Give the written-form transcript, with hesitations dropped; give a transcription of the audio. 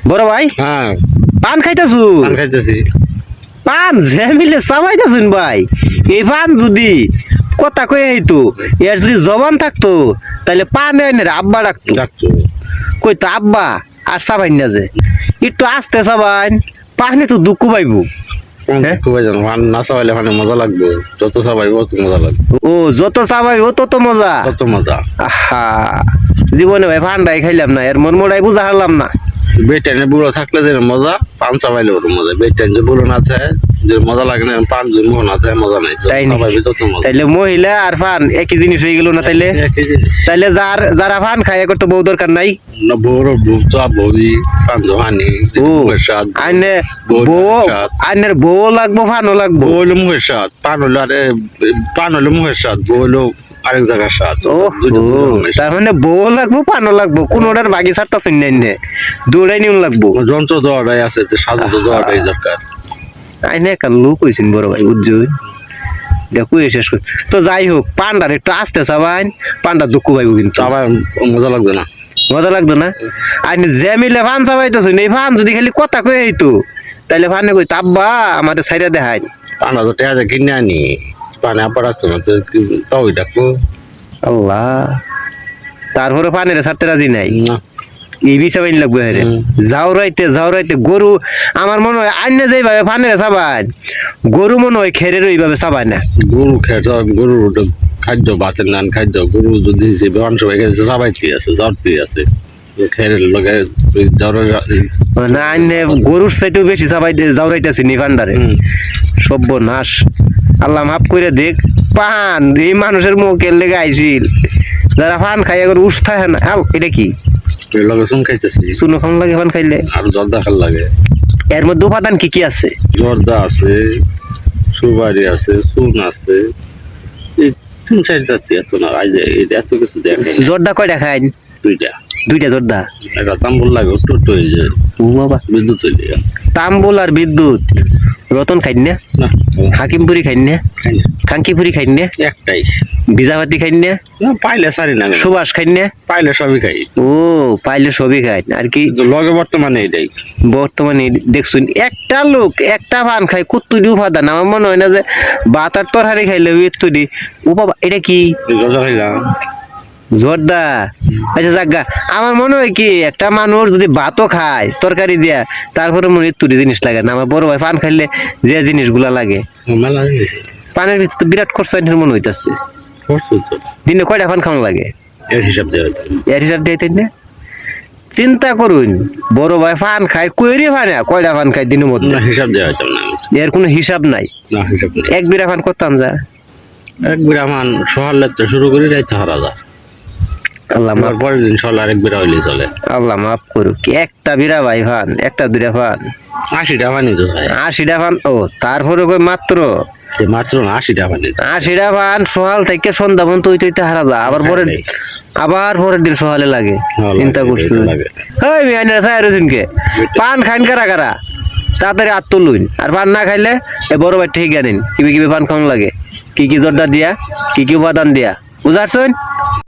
বড় ভাই হ্যাঁ পান খাইতাছু? পান খাইতেছি। পান ঝেমিলে চাবাইতাছুন ভাই। এই পান যদি কথা কয়ে হইতো, এর যদি জবান থাকতো তাহলে পান এনে আব্বা ডাকতো। ডাকতো কই তো আব্বা আর চাবাইন না যে, একটু আস্তে চাবাইন, পানি তো দুঃখ পাইবো। হ্যাঁ? খুবই জানো পান না চাবাইলে মানে মজা লাগবে, যত চাবাইব তত মজা লাগবে, ও যত চাবাইবো তত মজা। তত মজা। আহা জীবনে ভাই পানটাই খাইলাম না, এর মর্মটাই বুঝা হারলাম না। বেটাইনে বুড়ো থাকলে যে মজা, পান চাবাইলে ওর মজা। বেটাইন যে বুড়ো না থাকে যে মজা লাগে না, পান যে মুখ না থাকে মজা নাই। তাই নাকি? চাবাইবি তত মজা। তাইলে মহিলা আর পান একই জিনিস হয়ে গেল না তাইলে? একই জিনিস। তাইলে যারা পান খায় এর তো বউ দরকার নাই। না বউর বউ চা বউই পান জহানি ও মুখের স্বাদ। আইনে বউ বউ স্বাদ। আইনের বউ লাগবো পানও লাগবো। বউ হলো মুখের স্বাদ, পান হলো পান হলো মুখের স্বাদ, বউ হলো আরেক জায়গার স্বাদ। ও তার মানে বউ লাগবো পানও লাগবো, কোনোটার বাকি ছাড়তা শুন নাই, দুটাই নিউন লাগবো। যন্ত্র দেওয়াটাই আছে, যে সাধু তো দেওয়াটাই দরকার। আইনে একটা লোক হয়েছেন বড় ভাই বুঝছুন, দেখো শেষ করি তো। যাই হোক পান্ডার একটু আসতে চাবাইন, পান্ডার দুঃখ পাইবো কিন্তু। আবার মজা লাগবে না, মজা লাগতো না? আইনে যে মিলে ফান চাবাইতেছুন, এই ফান যদি খালি কথা কয়ে হইতো তাইলে ফানে কই আব্বা আমাদের সাইডে দেখাই। পান তো টেয়া কিনে আনি, পানে আবার রাখতো না তো তাও ডাকবো। আল্লাহ, তারপরে পানের ছাড়তে রাজি নাই। না এই বিচাবাইন লাগবে হেরে। যাওরাইতে গরু আমার মনে হয় আইনে যেইভাবে পানের চাবাই, গরু মনে হয় খেরের ওইভাবে চাবায় না। গরু খেয়ে গরুর খাদ্য বাতের নান খাদ্য, গরু যদি মাংস হয়ে গেছে চাবাইতে আছে, জ্বরতে আছে, খেয়ে লগে জ্বরের। না আইনে গরুর চাইতেও বেশি চাবাই যাওরাইতেছি নি পান্ডারে। সর্বনাশ, আল্লাহ মাফ করে দেখ। পান এই মানুষের মুখের লেগে আইছিল, যারা পান খাই এখন উস থাকে না। আল এটা কি লগে চুন খাইতেছি, শুনো খান লাগে পান খাইলে? আর জর্দা খাল লাগে। এর মধ্যে উপাদান কি কি আছে? জর্দা আছে, সুপারি আছে, চুন আছে, এই 3-4 জাতি, এত না আজ এত কিছু দেখে। জর্দা কয়টা খাইন? দুইটা জর্দা। একটা তাম্বুল লাগে টোট হয়ে যায়, ও বাবা, বিদ্যুৎ হয়ে যায়। তাম্বুল আর বিদ্যুৎ। রতন খাইন না? না হাকিমপুরি খাইন না? খাই না। খাঙ্কিপুরি খাইন না? একটাই বিজাবাতি খাইন না? না, পাইলে সারি না, সুবাস খাইন না? পাইলে সবই খাই। ও পাইলে সবই খাইন আর কি। কিন্তু লগে বর্তমানে এটাই বর্তমানে দেখছুন একটা লোক একটা পান খায় কতটি উপাদান। আমার মনে হয় না যে ভাত আর তরকারি খাইলে এতটি। ও বাবা এটা কি? জর্দা খাইলাম। জর্দা। আচ্ছা জাগা, আমার মনে হয় কি একটা মানুষ যদি ভাতও খায় তরকারি দিয়া, তারপরে মনে হয় তুরি জিনিস লাগে না। আমার বড় ভাই পান খাইলে যে জিনিসগুলা লাগে, মেলা পানের ভিতরে তো বিরাট খরচ মনে হইতাছে। করছো তো, দিনে কয়টা পান খাওয়া লাগে? এর হিসাব দেওয়া হতো। এর হিসাব দিতে না? চিন্তা করুন, বড় ভাই পান খায় কইরি পানে কয়টা পান খায় দিনের মধ্যে? না হিসাব দেওয়া হতো না, এর কোনো হিসাব নাই। না হিসাব নেই। এক বিরা পান করতাম যা এক বিরা মান সকালে তো শুরু করি রাইতে হারা যায়। আল্লাহ মাফ, আমার পরের দিন সকালে আরেক বিরা হইলে চলে। আল্লাহ মাফ করুক। একটা বিরা ভাই পান, একটা দুইটা পান, 80 টাকা পানি তো চাই। 80টা পান। ও তারপরে কই মাত্র মাত্র না 80 টাকা পানি। 80টা পান সকাল থেকে সন্ধ্যা পর্যন্ত হইতে হারা যা। আবার পরের দিন সকালে লাগে। চিন্তা করছি এই মিয়ানের ছায় রসুনকে পান খাইন কারা কারা তাড়াতাড়ি হাত তুলুন। আর পান না খাইলে এই বড় ভাই ঠিক জানেন কিভাবে পান খাওয়ান লাগে, কি কি জর্দা দিয়া, কি কি উপাদান দিয়া, বুঝাচ্ছেন?